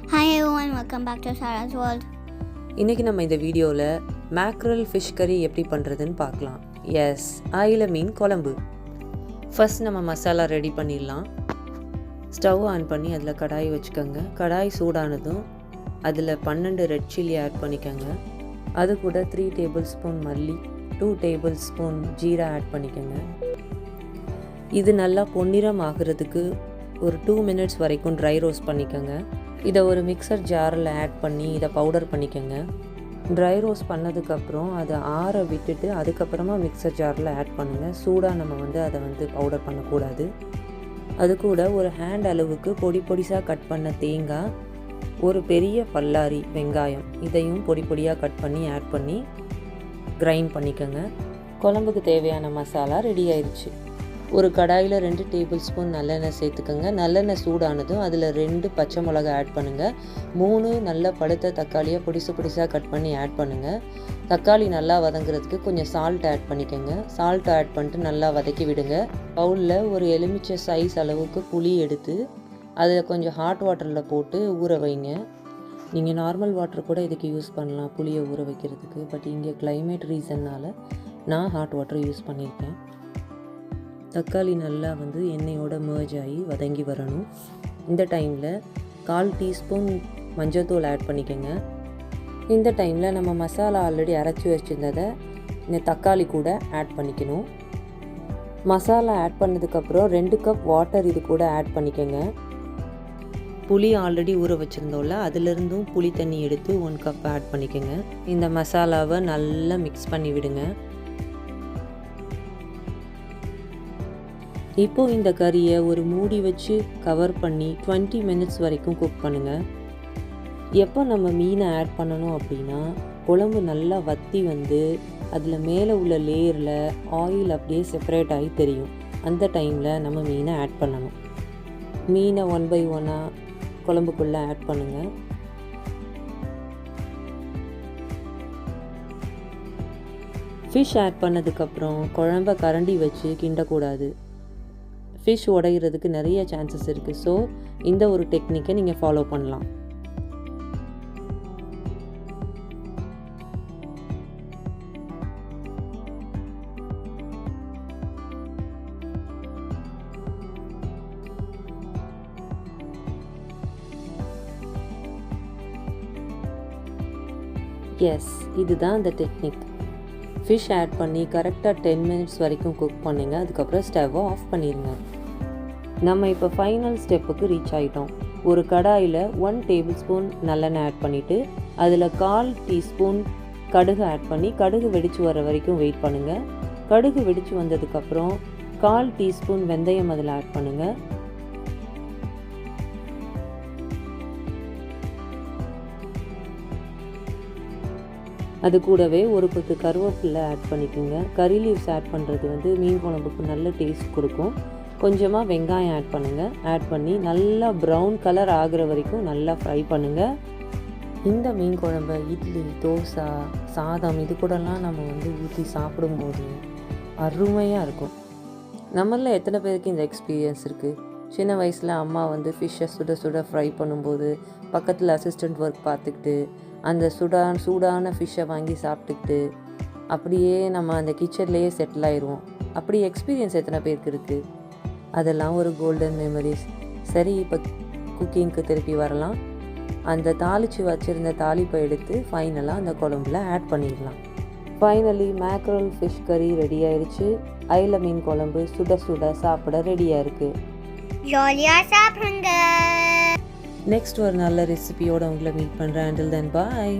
Hi everyone, welcome back to Sarah's World. இன்றைக்கி நம்ம இந்த வீடியோவில் மேக்ரல் ஃபிஷ் கறி எப்படி பண்ணுறதுன்னு பார்க்கலாம். எஸ், அயில மீன் குழம்பு. ஃபர்ஸ்ட் நம்ம மசாலா ரெடி பண்ணிடலாம். ஸ்டவ் ஆன் பண்ணி அதில் கடாய் வச்சுக்கோங்க. கடாய் சூடானதும் அதில் 12 ரெட் சில்லி ஆட் பண்ணிக்கோங்க. அது கூட 3 டேபிள் ஸ்பூன் மல்லி, 2 டேபிள் ஸ்பூன் ஜீரா ஆட் பண்ணிக்கோங்க. இது நல்லா பொன்னிறம் ஆகிறதுக்கு ஒரு 2 மினிட்ஸ் வரைக்கும் ட்ரை ரோஸ்ட் பண்ணிக்கோங்க. இதை ஒரு மிக்சர் ஜாரில் ஆட் பண்ணி இதை பவுடர் பண்ணிக்கோங்க. ட்ரை ரோஸ்ட் பண்ணதுக்கப்புறம் அதை ஆற விட்டுட்டு அதுக்கப்புறமா மிக்சர் ஜாரில் ஆட் பண்ணுங்கள். சூடாக நம்ம அதை பவுடர் பண்ணக்கூடாது. அது கூட ஒரு ஹேண்ட் அளவுக்கு பொடிசாக கட் பண்ண தேங்காய், ஒரு பெரிய பல்லாரி வெங்காயம், இதையும் பொடியாக கட் பண்ணி ஆட் பண்ணி கிரைண்ட் பண்ணிக்கோங்க. குழம்புக்கு தேவையான மசாலா ரெடி ஆயிடுச்சு. ஒரு கடாயில் 2 டேபிள் ஸ்பூன் நல்லெண்ணெய் சேர்த்துக்கோங்க. நல்லெண்ணெய் சூடானதும் அதில் 2 பச்சை மிளகாய் ஆட் பண்ணுங்கள். 3 நல்ல பழுத்த தக்காளியை பொடிசாக கட் பண்ணி ஆட் பண்ணுங்கள். தக்காளி நல்லா வதங்குறதுக்கு கொஞ்சம் சால்ட் ஆட் பண்ணிக்கோங்க. சால்ட் ஆட் பண்ணிட்டு நல்லா வதக்கி விடுங்க. பவுலில் ஒரு எலுமிச்சை சைஸ் அளவுக்கு புளி எடுத்து அதில் கொஞ்சம் ஹாட் வாட்டரில் போட்டு ஊற வைங்க. நீங்கள் நார்மல் வாட்டர் கூட இதுக்கு யூஸ் பண்ணலாம் புளியை ஊற வைக்கிறதுக்கு. பட் இங்கே கிளைமேட் ரீசன்னால் நான் ஹாட் வாட்டர் யூஸ் பண்ணியிருக்கேன். தக்காளி நல்லா எண்ணெயோட மர்ஜ் ஆகி வதங்கி வரணும். இந்த டைமில் 1/4 டீஸ்பூன் மஞ்சள்தூள் ஆட் பண்ணிக்கோங்க. இந்த டைமில் நம்ம மசாலா ஆல்ரெடி அரைச்சி வச்சுருந்ததை இந்த தக்காளி கூட ஆட் பண்ணிக்கணும். மசாலா ஆட் பண்ணதுக்கப்புறம் 2 கப் வாட்டர் இது கூட ஆட் பண்ணிக்கோங்க. புளி ஆல்ரெடி ஊற வச்சுருந்தோம்ல, அதிலிருந்தும் புளி தண்ணி எடுத்து 1 கப் ஆட் பண்ணிக்கோங்க. இந்த மசாலாவை நல்லா மிக்ஸ் பண்ணி விடுங்க. இப்போது இந்த கறியை ஒரு மூடி வச்சு கவர் பண்ணி 20 மினிட்ஸ் வரைக்கும் குக் பண்ணுங்கள். எப்போ நம்ம மீனை ஆட் பண்ணணும் அப்படின்னா, குழம்பு நல்லா வற்றி அதில் மேலே உள்ள லேயரில் ஆயில் அப்படியே செப்பரேட் ஆகி தெரியும். அந்த டைமில் நம்ம மீனை ஆட் பண்ணணும். மீனை 1 by 1 குழம்புக்குள்ளே ஆட் பண்ணுங்கள். ஃபிஷ் ஆட் பண்ணதுக்கப்புறம் குழம்ப கரண்டி வச்சு கிண்டக்கூடாது. ஃபிஷ் உடைகிறதுக்கு நிறைய சான்சஸ் இருக்குது. ஸோ இந்த ஒரு டெக்னிக்கை நீங்கள் ஃபாலோ பண்ணலாம். எஸ், இதுதான் அந்த டெக்னிக். ஃபிஷ் ஆட் பண்ணி கரெக்டாக 10 மினிட்ஸ் வரைக்கும் குக் பண்ணுங்க. அதுக்கப்புறம் ஸ்டவ்வை ஆஃப் பண்ணிடுங்க. நம்ம இப்போ ஃபைனல் ஸ்டெப்புக்கு ரீச் ஆகிட்டோம். ஒரு கடாயில் 1 டேபிள் ஸ்பூன் நல்லெண்ணெய் ஆட் பண்ணிவிட்டு அதில் 1/4 டீஸ்பூன் கடுகு ஆட் பண்ணி கடுகு வெடித்து வர வரைக்கும் வெயிட் பண்ணுங்கள். கடுகு வெடித்து வந்ததுக்கப்புறம் 1/4 டீஸ்பூன் வெந்தயம் அதில் ஆட் பண்ணுங்கள். அது கூடவே ஒரு கொத்து கருவேப்பிலை ஆட் பண்ணிக்கோங்க. கறி லீவ்ஸ் ஆட் பண்ணுறது மீன் குழம்புக்கு நல்ல டேஸ்ட் கொடுக்கும். கொஞ்சமாக வெங்காயம் ஆட் பண்ணுங்கள். ஆட் பண்ணி நல்லா ப்ரௌன் கலர் ஆகிற வரைக்கும் நல்லா ஃப்ரை பண்ணுங்கள். இந்த மீன் குழம்பு இட்லி, தோசை, சாதம் இது கூடலாம் நம்ம ஊற்றி சாப்பிடும்போது அருமையாக இருக்கும். நம்மளில் எத்தனை பேருக்கு இந்த எக்ஸ்பீரியன்ஸ் இருக்குது? சின்ன வயசில் அம்மா ஃபிஷ்ஷை சுட ஃப்ரை பண்ணும்போது பக்கத்தில் அசிஸ்டண்ட் ஒர்க் பார்த்துக்கிட்டு அந்த சூடான ஃபிஷ்ஷை வாங்கி சாப்பிட்டுக்கிட்டு அப்படியே நம்ம அந்த கிச்சன்லேயே செட்டில் ஆயிடுவோம். அப்படி எக்ஸ்பீரியன்ஸ் எத்தனை பேருக்கு இருக்குது? அதெல்லாம் ஒரு கோல்டன் மெமரிஸ். சரி, இப்போ குக்கிங்க்கு திருப்பி வரலாம். அந்த தாளித்து வச்சுருந்த தாளிப்பை எடுத்து ஃபைனலாக அந்த குழம்புல ஆட் பண்ணிடலாம். ஃபைனலி மேக்ரல் ஃபிஷ் கறி ரெடி ஆயிடுச்சு. அயில மீன் குழம்பு சுட சாப்பிட ரெடியாக இருக்குது. ஜாலியாக சாப்பிடுங்க. நெக்ஸ்ட் ஒரு நல்ல ரெசிபியோடு உங்களை மீட் பண்ணுறேன். until then bye.